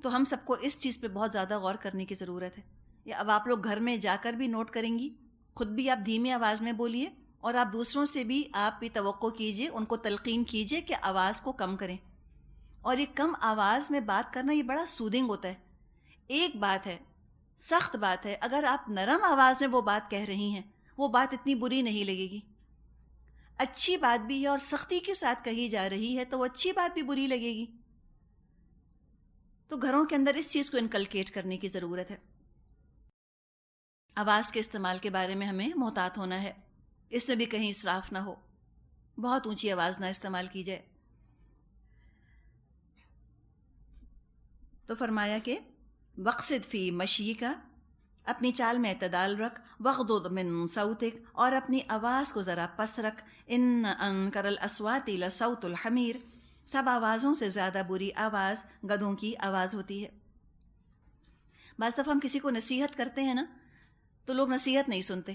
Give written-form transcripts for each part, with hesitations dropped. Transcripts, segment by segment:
تو ہم سب کو اس چیز پہ بہت زیادہ غور کرنے کی ضرورت ہے. یا اب آپ لوگ گھر میں جا کر بھی نوٹ کریں گی، خود بھی آپ دھیمی آواز میں بولیے، اور آپ دوسروں سے بھی آپ بھی توقع کیجئے، ان کو تلقین کیجئے کہ آواز کو کم کریں. اور یہ کم آواز میں بات کرنا یہ بڑا سودنگ ہوتا ہے. ایک بات ہے، سخت بات ہے، اگر آپ نرم آواز میں وہ بات کہہ رہی ہیں وہ بات اتنی بری نہیں لگے گی. اچھی بات بھی ہے اور سختی کے ساتھ کہی جا رہی ہے تو وہ اچھی بات بھی بری لگے گی. تو گھروں کے اندر اس چیز کو انکلکیٹ کرنے کی ضرورت ہے. آواز کے استعمال کے بارے میں ہمیں محتاط ہونا ہے، اس میں بھی کہیں اسراف نہ ہو، بہت اونچی آواز نہ استعمال کی جائے. تو فرمایا کہ وقصد فی مشی کا، اپنی چال میں اعتدال رکھ، وغضض من صوتک، اور اپنی آواز کو ذرا پست رکھ. ان انکر الاصوات لصوت الحمیر، سب آوازوں سے زیادہ بری آواز گدھوں کی آواز ہوتی ہے. بعض دفعہ ہم کسی کو نصیحت کرتے ہیں نا تو لوگ نصیحت نہیں سنتے.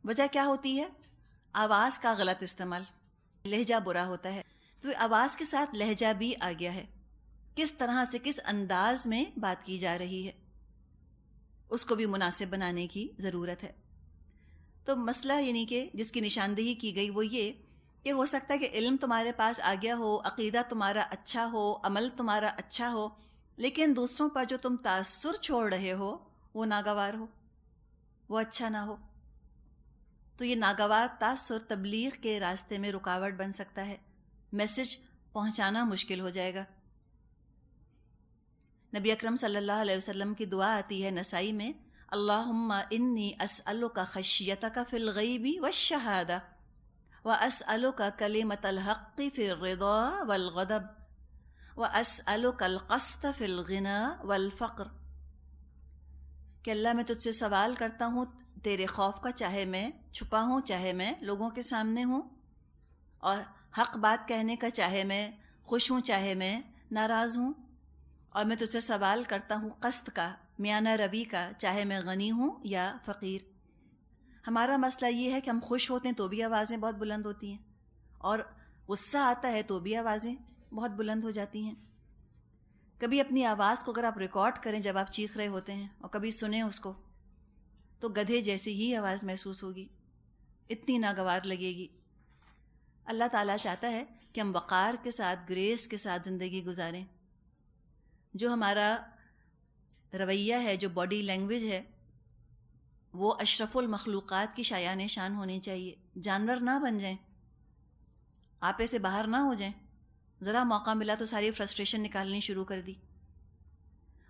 وجہ کیا ہوتی ہے؟ آواز کا غلط استعمال، لہجہ برا ہوتا ہے. تو آواز کے ساتھ لہجہ بھی آ گیا ہے، کس طرح سے کس انداز میں بات کی جا رہی ہے اس کو بھی مناسب بنانے کی ضرورت ہے. تو مسئلہ یعنی کہ جس کی نشاندہی کی گئی وہ یہ کہ ہو سکتا ہے کہ علم تمہارے پاس آ گیا ہو، عقیدہ تمہارا اچھا ہو، عمل تمہارا اچھا ہو، لیکن دوسروں پر جو تم تاثر چھوڑ رہے ہو وہ ناگوار ہو، وہ اچھا نہ ہو. تو یہ ناگوار تاثر تبلیغ کے راستے میں رکاوٹ بن سکتا ہے، میسج پہنچانا مشکل ہو جائے گا. نبی اکرم صلی اللہ علیہ وسلم کی دعا آتی ہے نسائی میں، اللہم انی اسألک خشیتک فی الغیب والشہادہ واسألک کلمۃ الحق فی الرضا والغضب واسألک القسط فی الغنی والفقر. کہ اللہ میں تجھ سے سوال کرتا ہوں تیرے خوف کا، چاہے میں چھپا ہوں چاہے میں لوگوں کے سامنے ہوں، اور حق بات کہنے کا، چاہے میں خوش ہوں چاہے میں ناراض ہوں. اور میں تجھ سے سوال کرتا ہوں قسط کا، میانہ روی کا، چاہے میں غنی ہوں یا فقیر. ہمارا مسئلہ یہ ہے کہ ہم خوش ہوتے ہیں تو بھی آوازیں بہت بلند ہوتی ہیں، اور غصہ آتا ہے تو بھی آوازیں بہت بلند ہو جاتی ہیں. کبھی اپنی آواز کو اگر آپ ریکارڈ کریں جب آپ چیخ رہے ہوتے ہیں اور کبھی سنیں اس کو تو گدھے جیسی ہی آواز محسوس ہوگی، اتنی ناگوار لگے گی. اللہ تعالیٰ چاہتا ہے کہ ہم وقار کے ساتھ، گریس کے ساتھ زندگی گزاریں. جو ہمارا رویہ ہے، جو باڈی لینگویج ہے، وہ اشرف المخلوقات کی شایان شان ہونی چاہیے. جانور نہ بن جائیں، آپے سے باہر نہ ہو جائیں. ذرا موقع ملا تو ساری فرسٹریشن نکالنی شروع کر دی.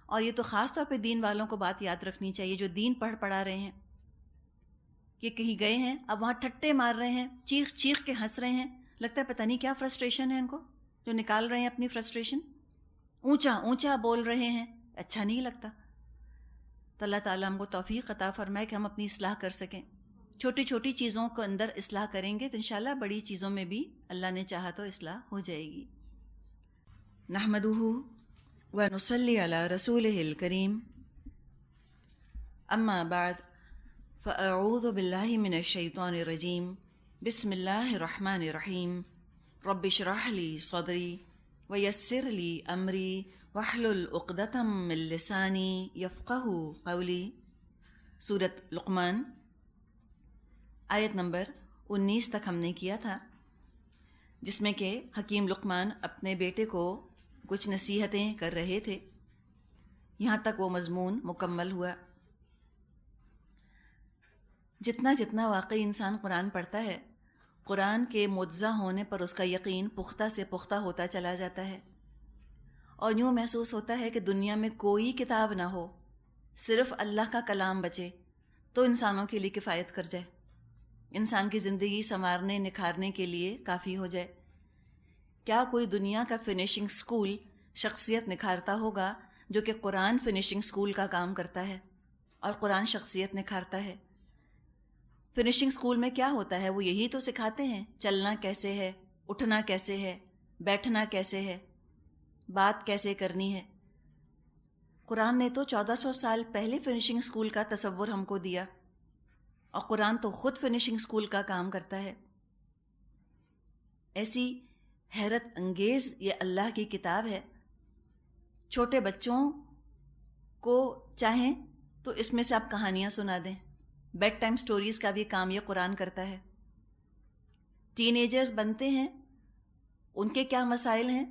اور یہ تو خاص طور پہ دین والوں کو بات یاد رکھنی چاہیے جو دین پڑھا رہے ہیں، کہ کہیں گئے ہیں اب وہاں ٹھٹے مار رہے ہیں، چیخ چیخ کے ہنس رہے ہیں، لگتا ہے پتہ نہیں کیا فرسٹریشن ہے ان کو جو نکال رہے ہیں اپنی فرسٹریشن. اونچا اونچا بول رہے ہیں، اچھا نہیں لگتا. تو اللہ تعالیٰ ہم کو توفیق عطا فرمائے کہ ہم اپنی اصلاح کر سکیں. چھوٹی چھوٹی چیزوں کو اندر اصلاح کریں گے تو انشاءاللہ بڑی چیزوں میں بھی اللہ نے چاہا تو اصلاح ہو جائے گی. نحمدہ ونصلی علی رسولہ الکریم، اما بعد فاعوذ باللہ من الشیطان الرجیم، بسم اللہ الرحمن الرحیم. رب اشرح لی صدری ویسر لی امری واحلل عقدۃ من لسانی یفقہوا قولی. سورۃ لقمان آیت نمبر 19 تک ہم نے کیا تھا، جس میں کہ حکیم لقمان اپنے بیٹے کو کچھ نصیحتیں کر رہے تھے. یہاں تک وہ مضمون مکمل ہوا. جتنا جتنا واقعی انسان قرآن پڑھتا ہے، قرآن کے معجزہ ہونے پر اس کا یقین پختہ سے پختہ ہوتا چلا جاتا ہے، اور یوں محسوس ہوتا ہے کہ دنیا میں کوئی کتاب نہ ہو، صرف اللہ کا کلام بچے تو انسانوں کے لیے کفایت کر جائے، انسان کی زندگی سنوارنے نکھارنے کے لیے کافی ہو جائے. کیا کوئی دنیا کا فنیشنگ سکول شخصیت نکھارتا ہوگا جو کہ قرآن فنیشنگ سکول کا کام کرتا ہے اور قرآن شخصیت نکھارتا ہے؟ فنیشنگ سکول میں کیا ہوتا ہے؟ وہ یہی تو سکھاتے ہیں، چلنا کیسے ہے، اٹھنا کیسے ہے، بیٹھنا کیسے ہے، بات کیسے کرنی ہے. قرآن نے تو 1400 سال پہلے فنیشنگ سکول کا تصور ہم کو دیا، اور قرآن تو خود فنیشنگ سکول کا کام کرتا ہے. ایسی حیرت انگیز یہ اللہ کی کتاب ہے. چھوٹے بچوں کو چاہیں تو اس میں سے آپ کہانیاں سنا دیں. بیڈ ٹائم سٹوریز کا بھی کام یہ قرآن کرتا ہے. ٹین ایجرز بنتے ہیں، ان کے کیا مسائل ہیں،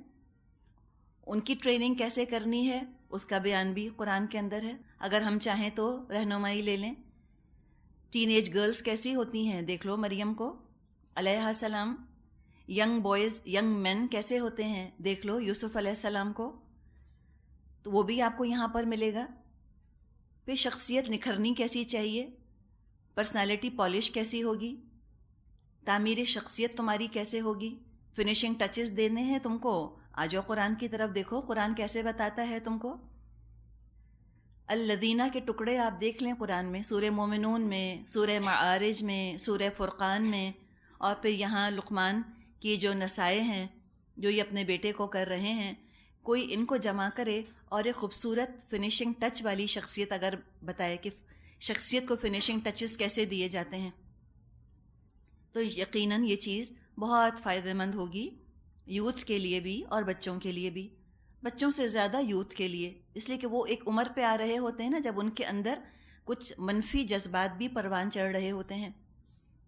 ان کی ٹریننگ کیسے کرنی ہے، اس کا بیان بھی قرآن کے اندر ہے. اگر ہم چاہیں تو رہنمائی لے لیں. ٹین ایج گرلز کیسی ہوتی ہیں، دیکھ لو مریم کو علیہ السلام. ینگ بوائز، ینگ مین کیسے ہوتے ہیں، دیکھ لو یوسف علیہ السلام کو. تو وہ بھی آپ کو یہاں پر ملے گا. پھر شخصیت نکھرنی کیسی چاہیے، پرسنالٹی پالش کیسی ہوگی، تعمیر شخصیت تمہاری کیسے ہوگی، فنیشنگ ٹچز دینے ہیں تم کو. آ جاؤ قرآن کی طرف، دیکھو قرآن کیسے بتاتا ہے تم کو. الذین کے ٹکڑے آپ دیکھ لیں قرآن میں، سورہ مومنون میں، سورہ معارج میں، سورہ فرقان میں، اور پھر یہاں لقمان کی جو نصائح ہیں جو یہ اپنے بیٹے کو کر رہے ہیں، کوئی ان کو جمع کرے اور ایک خوبصورت فنیشنگ ٹچ والی شخصیت اگر بتائے کہ شخصیت کو فنیشنگ ٹچز کیسے دیے جاتے ہیں، تو یقیناً یہ چیز بہت فائدہ مند ہوگی یوتھ کے لیے بھی اور بچوں کے لیے بھی. بچوں سے زیادہ یوتھ کے لیے، اس لیے کہ وہ ایک عمر پہ آ رہے ہوتے ہیں نا جب ان کے اندر کچھ منفی جذبات بھی پروان چڑھ رہے ہوتے ہیں.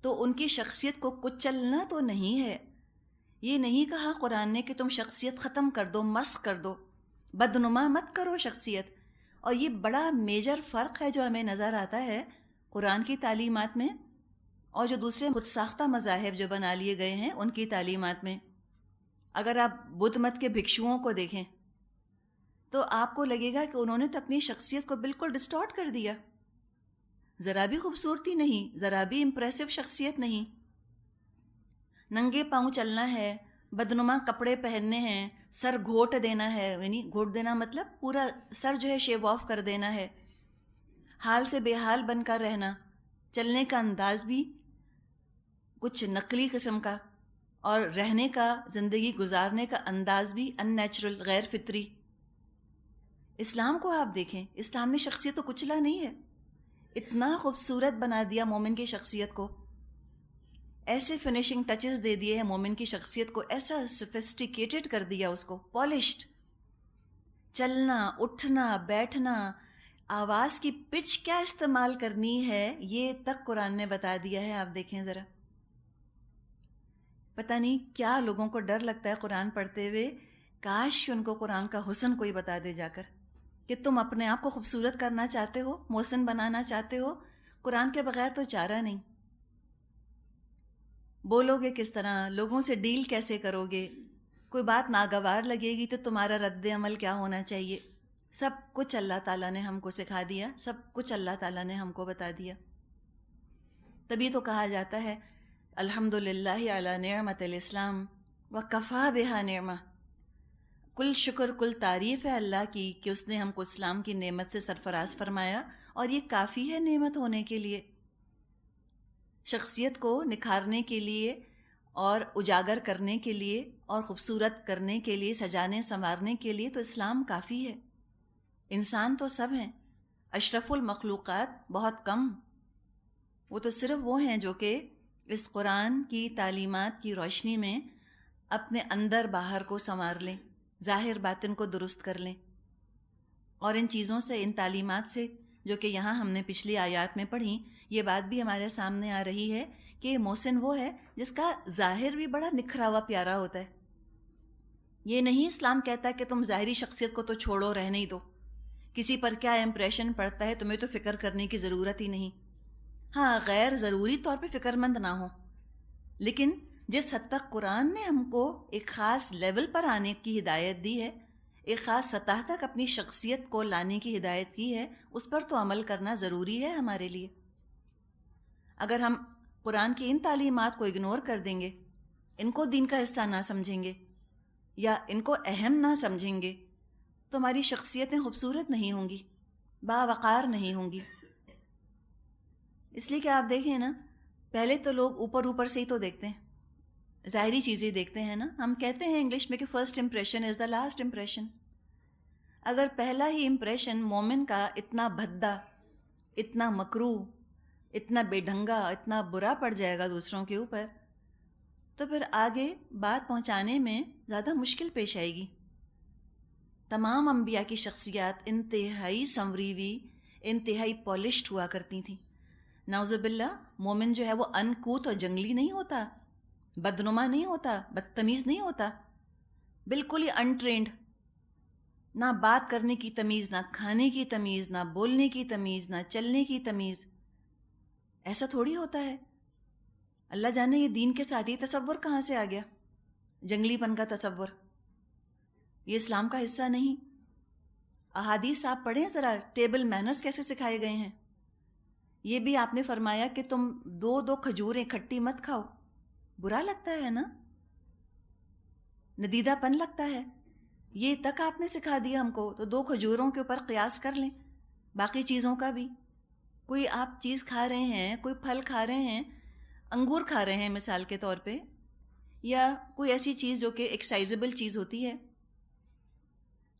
تو ان کی شخصیت کو کچلنا تو نہیں ہے. یہ نہیں کہا قرآن نے کہ تم شخصیت ختم کر دو، مسخ کر دو، بدنما مت کرو شخصیت. اور یہ بڑا میجر فرق ہے جو ہمیں نظر آتا ہے قرآن کی تعلیمات میں اور جو دوسرے خود ساختہ مذاہب جو بنا لیے گئے ہیں ان کی تعلیمات میں. اگر آپ بدھ مت کے بھکشوؤں کو دیکھیں تو آپ کو لگے گا کہ انہوں نے تو اپنی شخصیت کو بالکل ڈسٹارٹ کر دیا. ذرا بھی خوبصورتی نہیں، ذرا بھی امپریسو شخصیت نہیں. ننگے پاؤں چلنا ہے، بدنما کپڑے پہننے ہیں، سر گھوٹ دینا ہے، یعنی گھوٹ دینا مطلب پورا سر جو ہے شیو آف کر دینا ہے، حال سے بے حال بن کر رہنا، چلنے کا انداز بھی کچھ نقلی قسم کا، اور رہنے کا، زندگی گزارنے کا انداز بھی ان نیچرل، غیر فطری. اسلام کو آپ دیکھیں، اسلام نے شخصیت تو کچلا نہیں ہے، اتنا خوبصورت بنا دیا مومن کی شخصیت کو، ایسے فنیشنگ ٹچز دے دیے ہیں مومن کی شخصیت کو، ایسا سفسٹیکیٹڈ کر دیا اس کو، پالشڈ. چلنا، اٹھنا، بیٹھنا، آواز کی پچ کیا استعمال کرنی ہے یہ تک قرآن نے بتا دیا ہے. آپ دیکھیں ذرا، پتہ نہیں کیا لوگوں کو ڈر لگتا ہے قرآن پڑھتے ہوئے، کاش ان کو قرآن کا حسن کوئی بتا دے جا کر کہ تم اپنے آپ کو خوبصورت کرنا چاہتے ہو، محسن بنانا چاہتے ہو، قرآن کے بغیر تو چارہ نہیں. بولو گے کس طرح، لوگوں سے ڈیل کیسے کرو گے، کوئی بات ناگوار لگے گی تو تمہارا رد عمل کیا ہونا چاہیے، سب کچھ اللہ تعالیٰ نے ہم کو سکھا دیا، سب کچھ اللہ تعالیٰ نے ہم کو بتا دیا. تبھی تو کہا جاتا ہے الحمدللہ علی نعمت الاسلام وکفا بہا نعمہ. کل شکر، کل تعریف ہے اللہ کی کہ اس نے ہم کو اسلام کی نعمت سے سرفراز فرمایا، اور یہ کافی ہے نعمت ہونے کے لیے. شخصیت کو نکھارنے کے لیے اور اجاگر کرنے کے لیے اور خوبصورت کرنے کے لیے، سجانے سنوارنے کے لیے تو اسلام کافی ہے. انسان تو سب ہیں، اشرف المخلوقات بہت کم، وہ تو صرف وہ ہیں جو کہ اس قرآن کی تعلیمات کی روشنی میں اپنے اندر باہر کو سنوار لیں، ظاہر باطن کو درست کر لیں. اور ان چیزوں سے، ان تعلیمات سے جو کہ یہاں ہم نے پچھلی آیات میں پڑھی، یہ بات بھی ہمارے سامنے آ رہی ہے کہ محسن وہ ہے جس کا ظاہر بھی بڑا نکھرا ہوا پیارا ہوتا ہے. یہ نہیں اسلام کہتا کہ تم ظاہری شخصیت کو تو چھوڑو، رہنے ہی دو، کسی پر کیا امپریشن پڑتا ہے تمہیں تو فکر کرنے کی ضرورت ہی نہیں. ہاں، غیر ضروری طور پہ فکر مند نہ ہو، لیکن جس حد تک قرآن نے ہم کو ایک خاص لیول پر آنے کی ہدایت دی ہے، ایک خاص سطح تک اپنی شخصیت کو لانے کی ہدایت کی ہے، اس پر تو عمل کرنا ضروری ہے ہمارے لیے. اگر ہم قرآن کی ان تعلیمات کو اگنور کر دیں گے، ان کو دین کا حصہ نہ سمجھیں گے یا ان کو اہم نہ سمجھیں گے، تو ہماری شخصیتیں خوبصورت نہیں ہوں گی، باوقار نہیں ہوں گی. اس لیے کہ آپ دیکھیں نا، پہلے تو لوگ اوپر اوپر سے ہی تو دیکھتے ہیں، ظاہری چیزیں دیکھتے ہیں نا. ہم کہتے ہیں انگلش میں کہ first impression is the last impression. اگر پہلا ہی امپریشن مومن کا اتنا بھدا، اتنا مکروہ، اتنا بے ڈھنگا، اتنا برا پڑ جائے گا دوسروں کے اوپر، تو پھر آگے بات پہنچانے میں زیادہ مشکل پیش آئے گی. تمام انبیاء کی شخصیات انتہائی سنوری ہوئی، انتہائی پالشڈ ہوا کرتی تھیں. نعوذ باللہ مومن جو ہے وہ انکوت اور جنگلی نہیں ہوتا، بدنما نہیں ہوتا، بدتمیز نہیں ہوتا، بالکل ہی انٹرینڈ، نہ بات کرنے کی تمیز، نہ کھانے کی تمیز، نہ بولنے کی تمیز، نہ چلنے کی تمیز. ایسا تھوڑی ہوتا ہے. اللہ جانے یہ دین کے ساتھ یہ تصور کہاں سے آ گیا، جنگلی پن کا تصور. یہ اسلام کا حصہ نہیں. احادیث آپ پڑھیں ذرا، ٹیبل مینرز کیسے سکھائے گئے ہیں. یہ بھی آپ نے فرمایا کہ تم 2 کھجوریں کھٹی مت کھاؤ. برا لگتا ہے نا، ندیدہ پن لگتا ہے. یہ تک آپ نے سکھا دیا ہم کو، تو 2 کھجوروں کے اوپر قیاس کر لیں باقی چیزوں کا بھی. کوئی آپ چیز کھا رہے ہیں، کوئی پھل کھا رہے ہیں، انگور کھا رہے ہیں مثال کے طور پہ، یا کوئی ایسی چیز جو کہ ایکسائزبل چیز ہوتی ہے،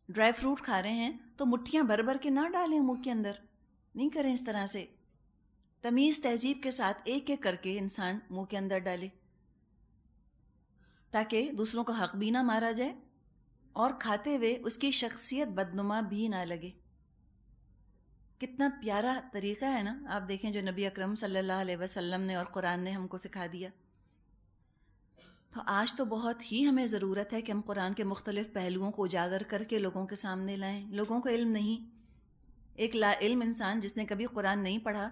ڈرائی فروٹ کھا رہے ہیں، تو مٹھیاں بھر بھر کے نہ ڈالیں منہ کے اندر. نہیں کریں اس طرح سے. تمیز تہذیب کے ساتھ ایک ایک کر کے انسان منہ کے اندر ڈالے، تاکہ دوسروں کا حق بھی نہ مارا جائے اور کھاتے ہوئے اس کی شخصیت بدنما بھی نہ لگے. کتنا پیارا طریقہ ہے نا. آپ دیکھیں جو نبی اکرم صلی اللہ علیہ وسلم نے اور قرآن نے ہم کو سکھا دیا. تو آج تو بہت ہی ہمیں ضرورت ہے کہ ہم قرآن کے مختلف پہلوؤں کو اجاگر کر کے لوگوں کے سامنے لائیں. لوگوں کو علم نہیں. ایک لا علم انسان جس نے کبھی قرآن نہیں پڑھا،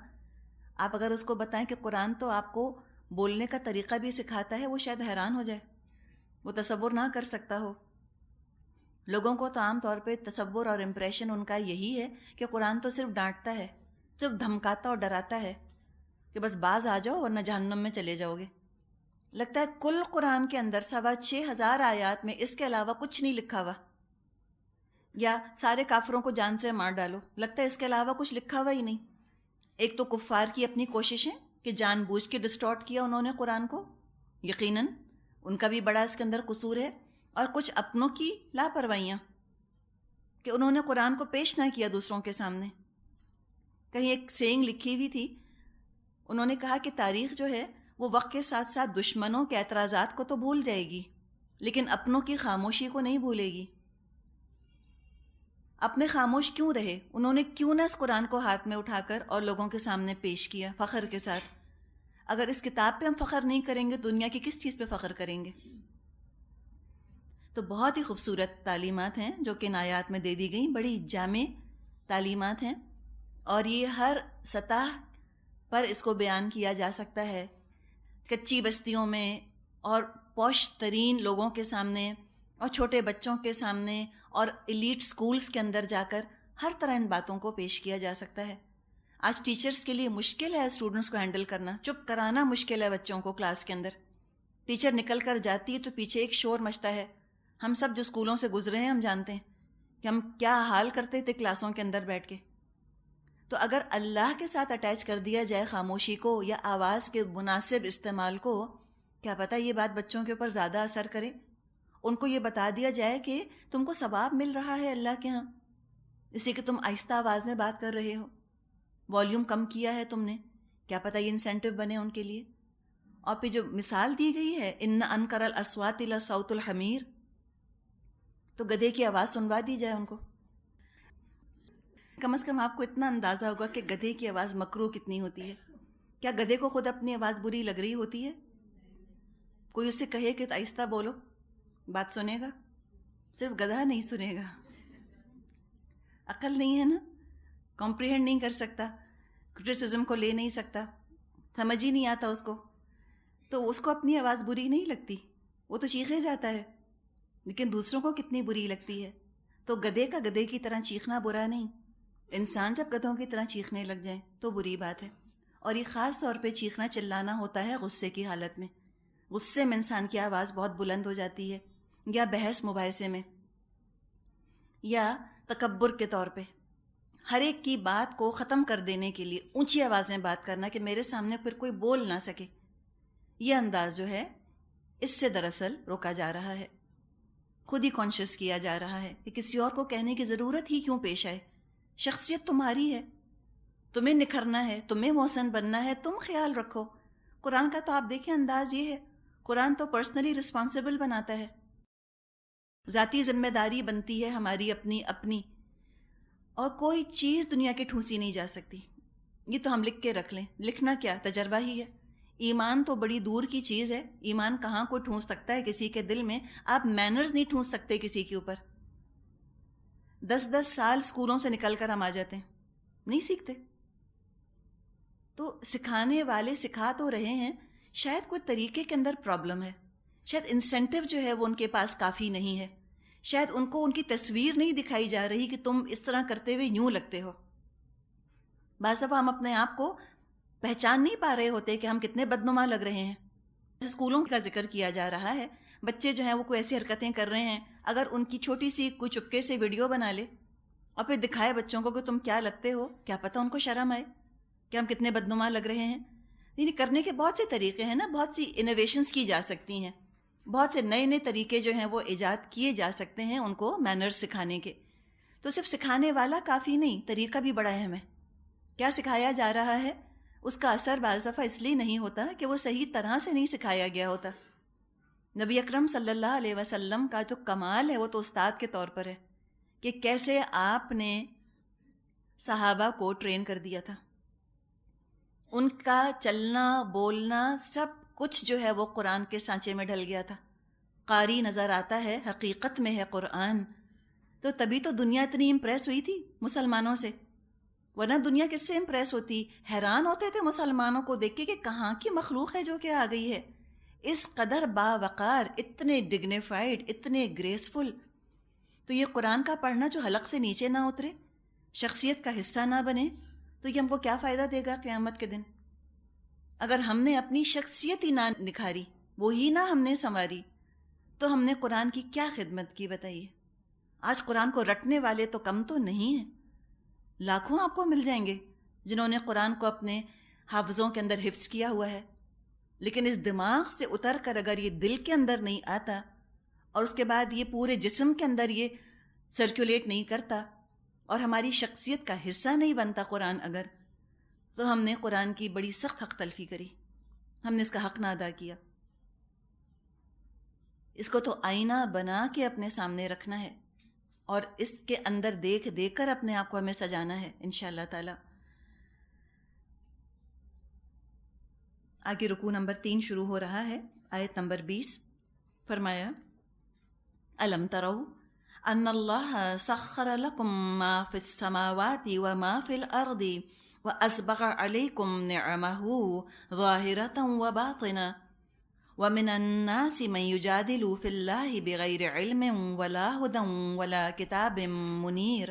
آپ اگر اس کو بتائیں کہ قرآن تو آپ کو بولنے کا طریقہ بھی سکھاتا ہے، وہ شاید حیران ہو جائے، وہ تصور نہ کر سکتا ہو. لوگوں کو تو عام طور پہ تصور اور امپریشن ان کا یہی ہے کہ قرآن تو صرف ڈانٹتا ہے، صرف دھمکاتا اور ڈراتا ہے کہ بس باز آ جاؤ ورنہ جہنم میں چلے جاؤ گے. لگتا ہے کل قرآن کے اندر 6,500 آیات میں اس کے علاوہ کچھ نہیں لکھا ہوا. یا سارے کافروں کو جان سے مار ڈالو، لگتا ہے اس کے علاوہ کچھ لکھا ہوا ہی نہیں. ایک تو کفار کی اپنی کوششیں کہ جان بوجھ کے ڈسٹارٹ کیا انہوں نے قرآن کو، یقیناً ان کا بھی بڑا اس کے اندر قصور ہے. اور کچھ اپنوں کی لاپرواہیاں کہ انہوں نے قرآن کو پیش نہ کیا دوسروں کے سامنے. کہیں ایک سینگ لکھی ہوئی تھی، انہوں نے کہا کہ تاریخ جو ہے وہ وقت کے ساتھ ساتھ دشمنوں کے اعتراضات کو تو بھول جائے گی، لیکن اپنوں کی خاموشی کو نہیں بھولے گی. اپنے خاموش کیوں رہے؟ انہوں نے کیوں نہ اس قرآن کو ہاتھ میں اٹھا کر اور لوگوں کے سامنے پیش کیا فخر کے ساتھ؟ اگر اس کتاب پہ ہم فخر نہیں کریں گے، دنیا کی کس چیز پہ فخر کریں گے؟ تو بہت ہی خوبصورت تعلیمات ہیں جو کہ ان آیات میں دے دی گئیں، بڑی جامع تعلیمات ہیں، اور یہ ہر سطح پر اس کو بیان کیا جا سکتا ہے. کچی بستیوں میں اور پوش ترین لوگوں کے سامنے اور چھوٹے بچوں کے سامنے اور ایلیٹ سکولز کے اندر جا کر ہر طرح ان باتوں کو پیش کیا جا سکتا ہے. آج ٹیچرز کے لیے مشکل ہے اسٹوڈنٹس کو ہینڈل کرنا، چپ کرانا مشکل ہے بچوں کو کلاس کے اندر. ٹیچر نکل کر جاتی ہے تو پیچھے ایک شور مچتا ہے. ہم سب جو اسکولوں سے گزرے ہیں ہم جانتے ہیں کہ ہم کیا حال کرتے تھے کلاسوں کے اندر بیٹھ کے. تو اگر اللہ کے ساتھ اٹیچ کر دیا جائے خاموشی کو یا آواز کے مناسب استعمال کو، کیا پتہ یہ بات بچوں کے اوپر زیادہ اثر کرے. ان کو یہ بتا دیا جائے کہ تم کو ثواب مل رہا ہے اللہ کے ہاں، اس لیے کہ تم آہستہ آواز میں بات کر رہے ہو، والیوم کم کیا ہے تم نے، کیا پتہ یہ انسینٹیو بنے ان کے لیے. اور پھر جو مثال دی گئی ہے ان انکر الاصوات لصوت الحمیر، تو گدھے کی آواز سنوا دی جائے ان کو. کم از کم آپ کو اتنا اندازہ ہوگا کہ گدھے کی آواز مکروہ کتنی ہوتی ہے. کیا گدھے کو خود اپنی آواز بری لگ رہی ہوتی ہے؟ کوئی اسے کہے کہ آہستہ بولو، بات سنے گا؟ صرف گدھا نہیں سنے گا. عقل نہیں ہے نا، کمپریہنڈ نہیں کر سکتا، کرٹیسزم کو لے نہیں سکتا، سمجھ ہی نہیں آتا اس کو، تو اس کو اپنی آواز بری نہیں لگتی، وہ تو چیخے جاتا ہے. لیکن دوسروں کو کتنی بری لگتی ہے. تو گدھے کا گدھے کی طرح چیخنا برا نہیں، انسان جب گدھوں کی طرح چیخنے لگ جائیں تو بری بات ہے. اور یہ خاص طور پہ چیخنا چلانا ہوتا ہے غصے کی حالت میں. غصے میں انسان کی آواز بہت بلند ہو جاتی ہے، یا بحث مباحثے میں، یا تکبر کے طور پہ ہر ایک کی بات کو ختم کر دینے کے لیے اونچی آوازیں بات کرنا کہ میرے سامنے پھر کوئی بول نہ سکے. یہ انداز جو ہے اس سے دراصل روکا جا رہا ہے. خود ہی کانشیس کیا جا رہا ہے کہ کسی اور کو کہنے کی ضرورت ہی کیوں پیش آئے. شخصیت تمہاری ہے، تمہیں نکھرنا ہے، تمہیں محسن بننا ہے، تم خیال رکھو. قرآن کا تو آپ دیکھیں انداز یہ ہے، قرآن تو پرسنلی رسپانسبل بناتا ہے. ذاتی ذمہ داری بنتی ہے ہماری اپنی اپنی، اور کوئی چیز دنیا کی ٹھونسی نہیں جا سکتی. یہ تو ہم لکھ کے رکھ لیں، لکھنا کیا، تجربہ ہی ہے. ایمان تو بڑی دور کی چیز ہے. ایمان کہاں کوئی ٹھونس سکتا ہے کسی کے دل میں. آپ مینرز نہیں ٹھونس سکتے کسی کے اوپر. 10 سال اسکولوں سے نکل کر ہم آ جاتے ہیں، نہیں سیکھتے. تو سکھانے والے سکھا تو رہے ہیں، شاید کوئی طریقے کے اندر پرابلم ہے، شاید انسینٹیو جو ہے وہ ان کے پاس کافی نہیں ہے، شاید ان کو ان کی تصویر نہیں دکھائی جا رہی کہ تم اس طرح کرتے ہوئے یوں لگتے ہو. بعض دفعہ ہم اپنے آپ کو پہچان نہیں پا رہے ہوتے کہ ہم کتنے بدنما لگ رہے ہیں. اسکولوں کا ذکر کیا جا رہا ہے، بچے جو ہیں وہ کوئی ایسی حرکتیں کر رہے ہیں، اگر ان کی چھوٹی سی کوئی چپکے سے ویڈیو بنا لے اور پھر دکھائے بچوں کو کہ تم کیا لگتے ہو، کیا پتہ ان کو شرم آئے کہ ہم کتنے بدنما لگ رہے ہیں. یعنی کرنے کے بہت سے طریقے ہیں نا، بہت سی انوویشنز کی جا سکتی ہیں، بہت سے نئے نئے طریقے جو ہیں وہ ایجاد کیے جا سکتے ہیں ان کو مینرز سکھانے کے. تو صرف سکھانے والا کافی نہیں، طریقہ بھی بڑا اہم ہے. کیا سکھایا جا رہا ہے اس کا اثر بعض دفعہ اس لیے نہیں ہوتا کہ وہ صحیح طرح سے نہیں سکھایا گیا ہوتا. نبی اکرم صلی اللہ علیہ وسلم کا جو کمال ہے وہ تو استاد کے طور پر ہے کہ کیسے آپ نے صحابہ کو ٹرین کر دیا تھا. ان کا چلنا بولنا سب کچھ جو ہے وہ قرآن کے سانچے میں ڈھل گیا تھا. قاری نظر آتا ہے، حقیقت میں ہے قرآن. تو تبھی تو دنیا اتنی امپریس ہوئی تھی مسلمانوں سے، ورنہ دنیا کس سے امپریس ہوتی؟ حیران ہوتے تھے مسلمانوں کو دیکھ کے کہ کہاں کی مخلوق ہے جو کہ آ گئی ہے، اس قدر باوقار، اتنے ڈگنیفائڈ، اتنے گریسفل. تو یہ قرآن کا پڑھنا جو حلق سے نیچے نہ اترے، شخصیت کا حصہ نہ بنے، تو یہ ہم کو کیا فائدہ دے گا قیامت کے دن؟ اگر ہم نے اپنی شخصیت ہی نہ نکھاری، وہی نہ ہم نے سنواری، تو ہم نے قرآن کی کیا خدمت کی بتائیے؟ آج قرآن کو رٹنے والے تو کم تو نہیں ہیں، لاکھوں آپ کو مل جائیں گے جنہوں نے قرآن کو اپنے حافظوں کے اندر حفظ کیا ہوا ہے. لیکن اس دماغ سے اتر کر اگر یہ دل کے اندر نہیں آتا اور اس کے بعد یہ پورے جسم کے اندر یہ سرکولیٹ نہیں کرتا اور ہماری شخصیت کا حصہ نہیں بنتا قرآن، اگر تو ہم نے قرآن کی بڑی سخت حق تلفی کری، ہم نے اس کا حق نہ ادا کیا. اس کو تو آئینہ بنا کے اپنے سامنے رکھنا ہے اور اس کے اندر دیکھ دیکھ کر اپنے آپ کو ہمیں سجانا ہے انشاءاللہ تعالی. آگے رکوع نمبر 3 شروع ہو رہا ہے، آیت نمبر 20. فرمایا الم تروا ان اللہ سخر لکم ما فی السماوات وما فی الارض واسبغ علیکم نعمہ ظاہرۃ وباطنہ ومن الناس من يجادل في الله بغير علم ولا هدى ولا كتاب منیر.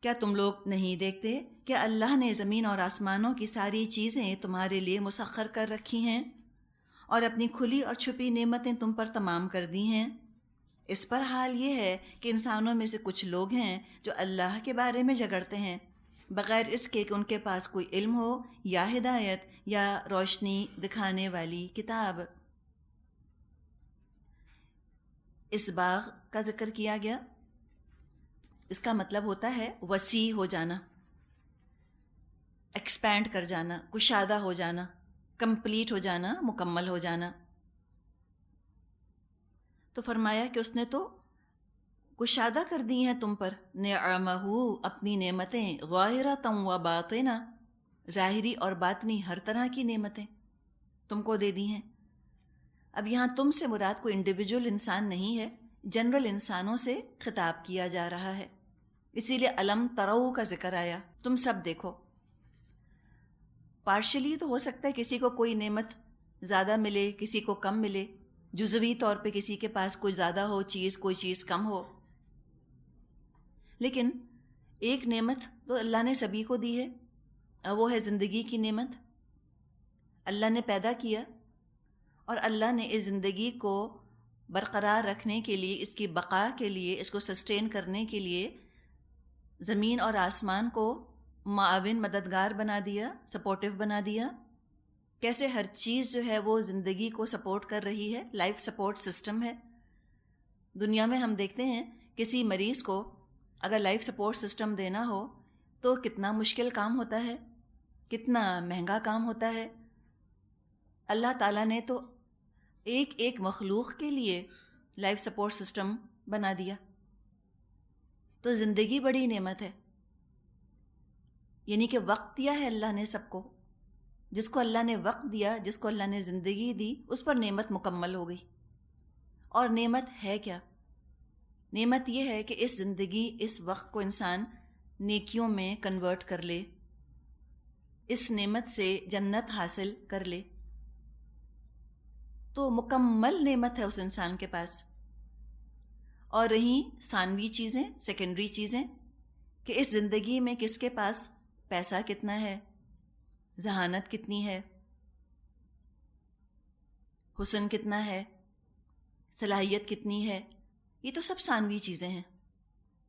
کیا تم لوگ نہیں دیکھتے کہ اللہ نے زمین اور آسمانوں کی ساری چیزیں تمہارے لیے مسخر کر رکھی ہیں اور اپنی کھلی اور چھپی نعمتیں تم پر تمام کر دی ہیں؟ اس پر حال یہ ہے کہ انسانوں میں سے کچھ لوگ ہیں جو اللہ کے بارے میں جھگڑتے ہیں بغیر اس کے کہ ان کے پاس کوئی علم ہو یا ہدایت یا روشنی دکھانے والی کتاب. اس باغ کا ذکر کیا گیا، اس کا مطلب ہوتا ہے وسیع ہو جانا، ایکسپینڈ کر جانا، کشادہ ہو جانا، کمپلیٹ ہو جانا، مکمل ہو جانا. تو فرمایا کہ اس نے تو کشادہ کر دی ہیں تم پر، نعمہ اپنی نعمتیں، ظاہرۃ و باطنہ ظاہری اور باطنی ہر طرح کی نعمتیں تم کو دے دی ہیں. اب یہاں تم سے مراد کوئی انڈیویجول انسان نہیں ہے، جنرل انسانوں سے خطاب کیا جا رہا ہے، اسی لیے الم ترو کا ذکر آیا، تم سب دیکھو. پارشلی تو ہو سکتا ہے کسی کو کوئی نعمت زیادہ ملے، کسی کو کم ملے، جزوی طور پہ کسی کے پاس کوئی زیادہ ہو چیز، کوئی چیز کم ہو، لیکن ایک نعمت تو اللہ نے سبھی کو دی ہے، وہ ہے زندگی کی نعمت. اللہ نے پیدا کیا اور اللہ نے اس زندگی کو برقرار رکھنے کے لیے، اس کی بقا کے لیے، اس کو سسٹین کرنے کے لیے زمین اور آسمان کو معاون مددگار بنا دیا، سپورٹیو بنا دیا. کیسے ہر چیز جو ہے وہ زندگی کو سپورٹ کر رہی ہے، لائف سپورٹ سسٹم ہے. دنیا میں ہم دیکھتے ہیں کسی مریض کو اگر لائف سپورٹ سسٹم دینا ہو تو کتنا مشکل کام ہوتا ہے، کتنا مہنگا کام ہوتا ہے. اللہ تعالیٰ نے تو ایک ایک مخلوق کے لیے لائف سپورٹ سسٹم بنا دیا. تو زندگی بڑی نعمت ہے، یعنی کہ وقت دیا ہے اللہ نے سب کو. جس کو اللہ نے وقت دیا، جس کو اللہ نے زندگی دی، اس پر نعمت مکمل ہو گئی. اور نعمت ہے کیا؟ نعمت یہ ہے کہ اس زندگی، اس وقت کو انسان نیکیوں میں کنورٹ کر لے، اس نعمت سے جنت حاصل کر لے. تو مکمل نعمت ہے اس انسان کے پاس. اور رہیں ثانوی چیزیں، سیکنڈری چیزیں، کہ اس زندگی میں کس کے پاس پیسہ کتنا ہے، ذہانت کتنی ہے، حسن کتنا ہے، صلاحیت کتنی ہے، یہ تو سب ثانوی چیزیں ہیں.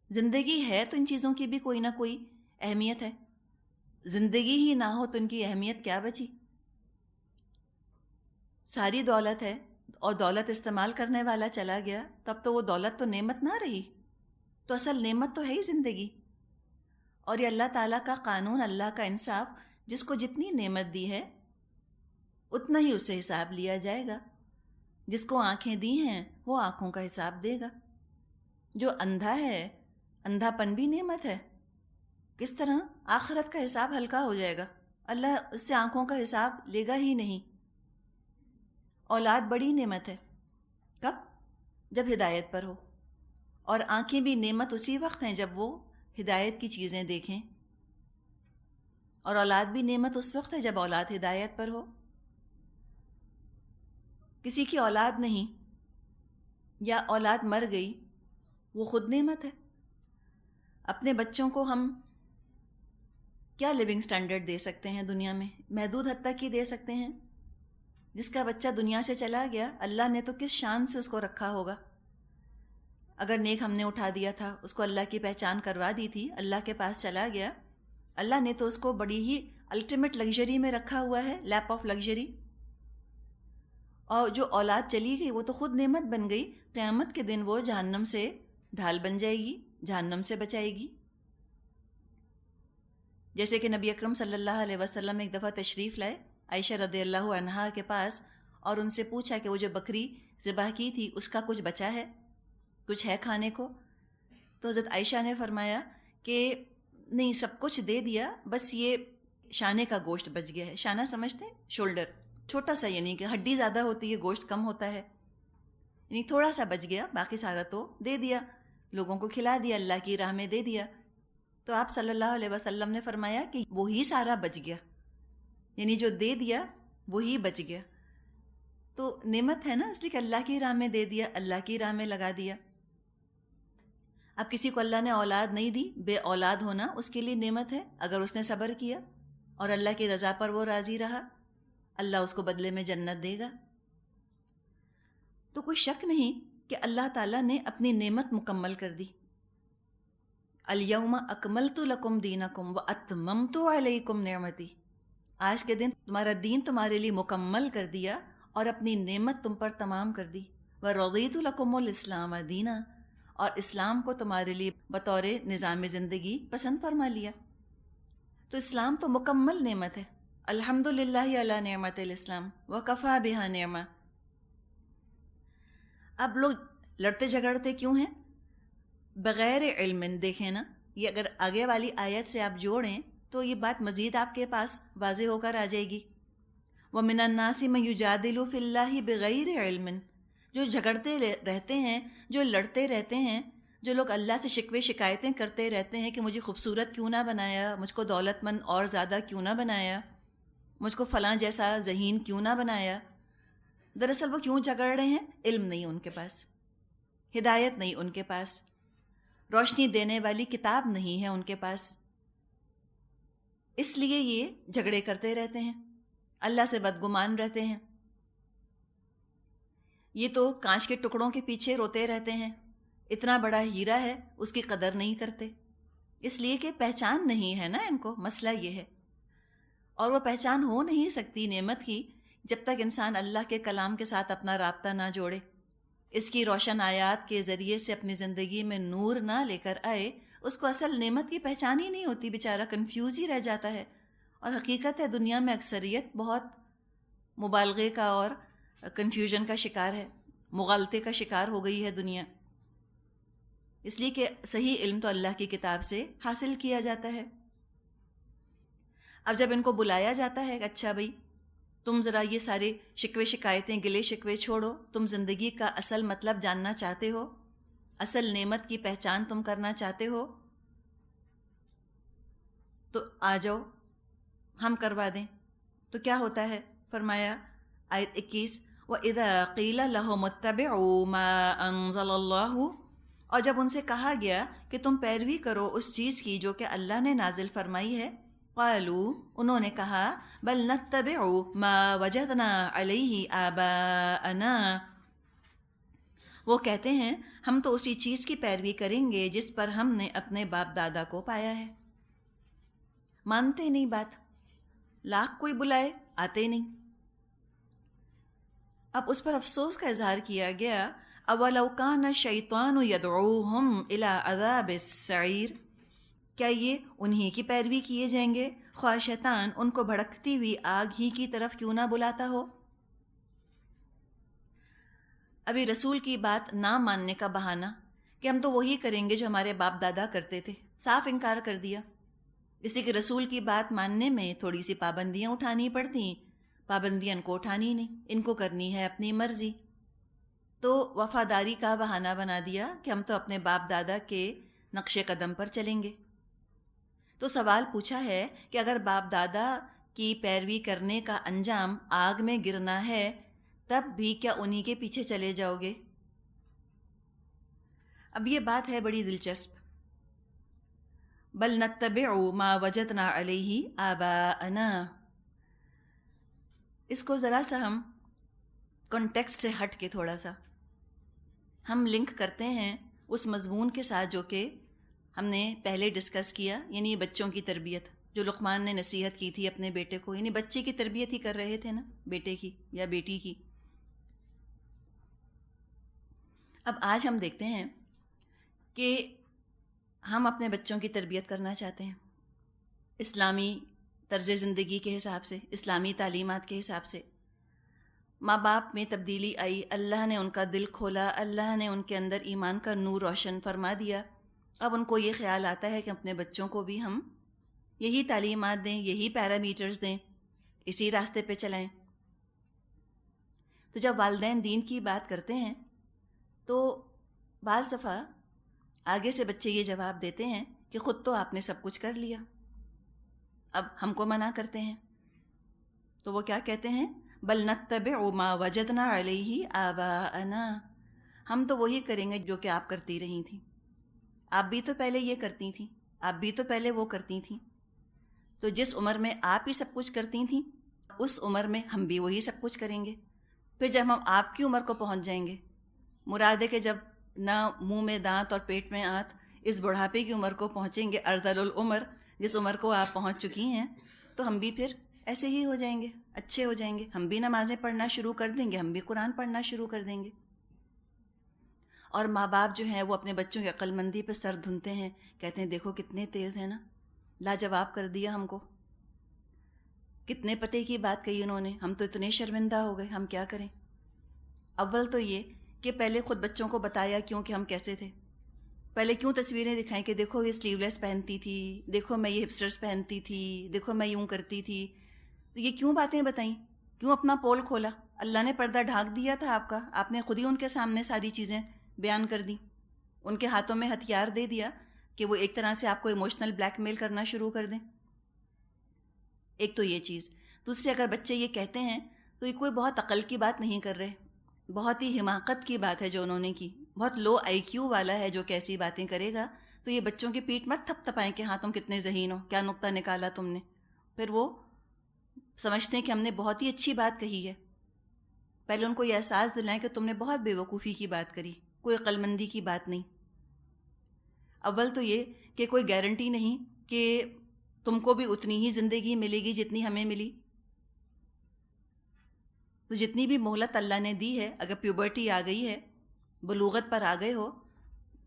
زندگی ہے تو ان چیزوں کی بھی کوئی نہ کوئی اہمیت ہے. زندگی ہی نہ ہو تو ان کی اہمیت کیا بچی؟ ساری دولت ہے اور دولت استعمال کرنے والا چلا گیا، تب تو وہ دولت تو نعمت نہ رہی. تو اصل نعمت تو ہے ہی زندگی. اور یہ اللہ تعالیٰ کا قانون، اللہ کا انصاف، جس کو جتنی نعمت دی ہے اتنا ہی اس سے حساب لیا جائے گا. جس کو آنکھیں دی ہیں وہ آنکھوں کا حساب دے گا. جو اندھا ہے، اندھا پن بھی نعمت ہے. کس طرح؟ آخرت کا حساب ہلکا ہو جائے گا، اللہ اس سے آنکھوں کا حساب لے گا ہی نہیں. اولاد بڑی نعمت ہے. کب؟ جب ہدایت پر ہو. اور آنکھیں بھی نعمت اسی وقت ہیں جب وہ ہدایت کی چیزیں دیکھیں. اور اولاد بھی نعمت اس وقت ہے جب اولاد ہدایت پر ہو. کسی کی اولاد نہیں یا اولاد مر گئی، وہ خود نعمت ہے. اپنے بچوں کو ہم کیا لیونگ سٹینڈرڈ دے سکتے ہیں دنیا میں؟ محدود حد تک ہی دے سکتے ہیں. جس کا بچہ دنیا سے چلا گیا، اللہ نے تو کس شان سے اس کو رکھا ہوگا. اگر نیک ہم نے اٹھا دیا تھا، اس کو اللہ کی پہچان کروا دی تھی، اللہ کے پاس چلا گیا، اللہ نے تو اس کو بڑی ہی الٹیمیٹ لگژری میں رکھا ہوا ہے، لیپ آف لگژری. اور جو اولاد چلی گئی وہ تو خود نعمت بن گئی. قیامت کے دن وہ جہنم سے ڈھال بن جائے گی، جہنم سے بچائے گی. جیسے کہ نبی اکرم صلی اللہ علیہ وسلم ایک دفعہ تشریف لائے عائشہ رضی اللہ عنہا کے پاس، اور ان سے پوچھا کہ وہ جو بکری ذبح کی تھی اس کا کچھ بچا ہے، کچھ ہے کھانے کو؟ تو حضرت عائشہ نے فرمایا کہ نہیں، سب کچھ دے دیا، بس یہ شانے کا گوشت بچ گیا ہے. شانہ سمجھتے ہیں؟ شولڈر، چھوٹا سا، یعنی کہ ہڈی زیادہ ہوتی ہے، گوشت کم ہوتا ہے، یعنی تھوڑا سا بچ گیا، باقی سارا تو دے دیا، لوگوں کو کھلا دیا، اللہ کی راہ میں دے دیا. تو آپ صلی اللہ علیہ وسلم نے فرمایا کہ وہی سارا بچ گیا، یعنی جو دے دیا وہی بچ گیا. تو نعمت ہے نا، اس لیے کہ اللہ کی راہ میں دے دیا، اللہ کی راہ میں لگا دیا. اب کسی کو اللہ نے اولاد نہیں دی، بے اولاد ہونا اس کے لیے نعمت ہے. اگر اس نے صبر کیا اور اللہ کی رضا پر وہ راضی رہا، اللہ اس کو بدلے میں جنت دے گا. تو کوئی شک نہیں کہ اللہ تعالیٰ نے اپنی نعمت مکمل کر دی. الیوم اکملت لکم دینکم واتممت علیکم نعمتی. آج کے دن تمہارا دین تمہارے لیے مکمل کر دیا اور اپنی نعمت تم پر تمام کر دی. ورضیت لکم الاسلام دینا، اور اسلام کو تمہارے لیے بطور نظام زندگی پسند فرما لیا. تو اسلام تو مکمل نعمت ہے. الحمدللہ علی نعمت الاسلام وکفا بہا نعمہ. اب لوگ لڑتے جھگڑتے کیوں ہیں؟ بغیر علم. دیکھیں نا، یہ اگر آگے والی آیت سے آپ جوڑیں تو یہ بات مزید آپ کے پاس واضح ہو کر آ جائے گی. وَمِنَ النَّاسِ مَن يُجَادِلُ فِي اللَّهِ بِغَيْرِ عِلْمٍ. جو جھگڑتے رہتے ہیں، جو لڑتے رہتے ہیں، جو لوگ اللہ سے شکوے شکایتیں کرتے رہتے ہیں کہ مجھے خوبصورت کیوں نہ بنایا، مجھ کو دولت مند اور زیادہ کیوں نہ بنایا، مجھ کو فلاں جیسا ذہین کیوں نہ بنایا. دراصل وہ کیوں جھگڑ رہے ہیں؟ علم نہیں ان کے پاس، ہدایت نہیں ان کے پاس، روشنی دینے والی کتاب نہیں ہے ان کے پاس. اس لیے یہ جھگڑے کرتے رہتے ہیں، اللہ سے بدگمان رہتے ہیں. یہ تو کانچ کے ٹکڑوں کے پیچھے روتے رہتے ہیں. اتنا بڑا ہیرا ہے، اس کی قدر نہیں کرتے، اس لیے کہ پہچان نہیں ہے نا ان کو. مسئلہ یہ ہے. اور وہ پہچان ہو نہیں سکتی نعمت کی جب تک انسان اللہ کے کلام کے ساتھ اپنا رابطہ نہ جوڑے، اس کی روشن آیات کے ذریعے سے اپنی زندگی میں نور نہ لے کر آئے. اس کو اصل نعمت کی پہچان ہی نہیں ہوتی، بیچارہ کنفیوز ہی رہ جاتا ہے. اور حقیقت ہے دنیا میں اکثریت بہت مبالغے کا اور کنفیوژن کا شکار ہے. مغالطے کا شکار ہو گئی ہے دنیا، اس لیے کہ صحیح علم تو اللہ کی کتاب سے حاصل کیا جاتا ہے۔ اب جب ان کو بلایا جاتا ہے کہ اچھا بھائی تم ذرا یہ سارے شکوے شکایتیں گلے شکوے چھوڑو، تم زندگی کا اصل مطلب جاننا چاہتے ہو، اصل نعمت کی پہچان تم کرنا چاہتے ہو، تو آ جاؤ ہم کروا دیں۔ تو کیا ہوتا ہے؟ فرمایا آیت 21 وَإِذَا قِيلَ لَهُمُ اتَّبِعُوا مَا أَنزَلَ اللَّهُ، اور جب ان سے کہا گیا کہ تم پیروی کرو اس چیز کی جو کہ اللہ نے نازل فرمائی ہے، قالوا، انہوں نے کہا، بل نتبع ما وجدنا علیہ آباءنا، وہ کہتے ہیں ہم تو اسی چیز کی پیروی کریں گے جس پر ہم نے اپنے باپ دادا کو پایا ہے۔ مانتے نہیں بات، لاکھ کوئی بلائے آتے نہیں۔ اب اس پر افسوس کا اظہار کیا گیا، اولو کان الشیطان یدعوہم الی عذاب السعیر، کیا یہ انہی کی پیروی کیے جائیں گے خواہ شیطان ان کو بھڑکتی ہوئی آگ ہی کی طرف کیوں نہ بلاتا ہو؟ ابھی رسول کی بات نہ ماننے کا بہانہ کہ ہم تو وہی کریں گے جو ہمارے باپ دادا کرتے تھے، صاف انکار کر دیا۔ اس لیے کہ رسول کی بات ماننے میں تھوڑی سی پابندیاں اٹھانی پڑتی، پابندیاں ان کو اٹھانی نہیں، ان کو کرنی ہے اپنی مرضی۔ تو وفاداری کا بہانہ بنا دیا کہ ہم تو اپنے باپ دادا کے نقش قدم پر چلیں گے۔ تو سوال پوچھا ہے کہ اگر باپ دادا کی پیروی کرنے کا انجام آگ میں گرنا ہے، تب بھی کیا انہی کے پیچھے چلے جاؤ گے؟ اب یہ بات ہے بڑی دلچسپ، بل نتبع ما وجدنا علیہ آباءنا، اس کو ذرا سا ہم کانٹیکسٹ سے ہٹ کے تھوڑا سا ہم لنک کرتے ہیں اس مضمون کے ساتھ جو کہ ہم نے پہلے ڈسکس کیا، یعنی بچوں کی تربیت، جو لقمان نے نصیحت کی تھی اپنے بیٹے کو، یعنی بچے کی تربیت ہی کر رہے تھے نا، بیٹے کی یا بیٹی کی۔ اب آج ہم دیکھتے ہیں کہ ہم اپنے بچوں کی تربیت کرنا چاہتے ہیں اسلامی طرز زندگی کے حساب سے، اسلامی تعلیمات کے حساب سے۔ ماں باپ میں تبدیلی آئی، اللہ نے ان کا دل کھولا، اللہ نے ان کے اندر ایمان کا نور روشن فرما دیا۔ اب ان کو یہ خیال آتا ہے کہ اپنے بچوں کو بھی ہم یہی تعلیمات دیں، یہی پیرامیٹرز دیں، اسی راستے پہ چلائیں۔ تو جب والدین دین کی بات کرتے ہیں تو بعض دفعہ آگے سے بچے یہ جواب دیتے ہیں کہ خود تو آپ نے سب کچھ کر لیا، اب ہم کو منع کرتے ہیں۔ تو وہ کیا کہتے ہیں؟ بل نتبع ما وجدنا علیہ آباءنا، ہم تو وہی کریں گے جو کہ آپ کرتی رہی تھیں، آپ بھی تو پہلے یہ کرتی تھیں، آپ بھی تو پہلے وہ کرتی تھیں۔ تو جس عمر میں آپ ہی سب کچھ کرتی تھیں، اس عمر میں ہم بھی وہی سب کچھ کریں گے۔ پھر جب ہم آپ کی عمر کو پہنچ جائیں گے، مراد ہے کہ جب نہ منہ میں دانت اور پیٹ میں آنت، اس بڑھاپے کی عمر کو پہنچیں گے، ارذل العمر، جس عمر کو آپ پہنچ چکی ہیں، تو ہم بھی پھر ایسے ہی ہو جائیں گے، اچھے ہو جائیں گے، ہم بھی نمازیں پڑھنا شروع کر دیں گے، ہم بھی قرآن پڑھنا شروع کر دیں گے۔ اور ماں باپ جو ہیں وہ اپنے بچوں کی عقل مندی پہ سر دھنتے ہیں، کہتے ہیں دیکھو کتنے تیز ہیں نا، لاجواب کر دیا ہم کو، کتنے پتے کی بات کہی انہوں نے، ہم تو اتنے شرمندہ ہو گئے، ہم کیا کریں؟ اول تو یہ کہ پہلے خود بچوں کو بتایا کیوں کہ ہم کیسے تھے، پہلے کیوں تصویریں دکھائیں کہ دیکھو یہ سلیو لیس پہنتی تھی، دیکھو میں یہ ہپسٹرس پہنتی تھی، دیکھو میں یوں کرتی تھی، تو یہ کیوں باتیں بتائیں، کیوں اپنا پول کھولا؟ اللہ نے پردہ ڈھانک دیا تھا آپ کا، آپ نے خود ہی ان کے سامنے ساری چیزیں بیان کر دیں، ان کے ہاتھوں میں ہتھیار دے دیا کہ وہ ایک طرح سے آپ کو ایموشنل بلیک میل کرنا شروع کر دیں۔ ایک تو یہ چیز، دوسری اگر بچے یہ کہتے ہیں تو یہ کوئی بہت عقل کی بات نہیں کر رہے، بہت ہی حماقت کی بات ہے جو انہوں نے کی، بہت لو آئی کیو والا ہے جو کیسی باتیں کرے گا۔ تو یہ بچوں کی پیٹھ مت تھپ تھپائیں کہ ہاں تم کتنے ذہین ہو، کیا نقطہ نکالا تم نے، پھر وہ سمجھتے ہیں کہ ہم نے بہت ہی اچھی بات کہی ہے۔ پہلے ان کو یہ احساس دلائیں کہ تم نے بہت بے وقوفی کی بات کری، کوئی عقل مندی کی بات نہیں۔ اول تو یہ کہ کوئی گارنٹی نہیں کہ تم کو بھی اتنی ہی زندگی ملے گی جتنی ہمیں ملی، تو جتنی بھی مہلت اللہ نے دی ہے، اگر پیوبرٹی آ گئی ہے، بلوغت پر آ گئے ہو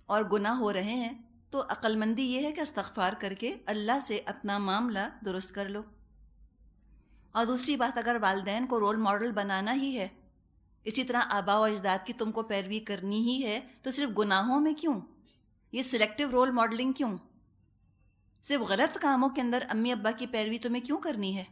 اور گناہ ہو رہے ہیں، تو عقل مندی یہ ہے کہ استغفار کر کے اللہ سے اپنا معاملہ درست کر لو۔ اور دوسری بات، اگر والدین کو رول ماڈل بنانا ہی ہے اسی طرح آباء و اجداد کی تم کو پیروی کرنی ہی ہے تو صرف گناہوں میں کیوں؟ یہ سلیکٹیو رول ماڈلنگ کیوں؟ صرف غلط کاموں کے اندر امی ابا کی پیروی تمہیں کیوں کرنی ہے؟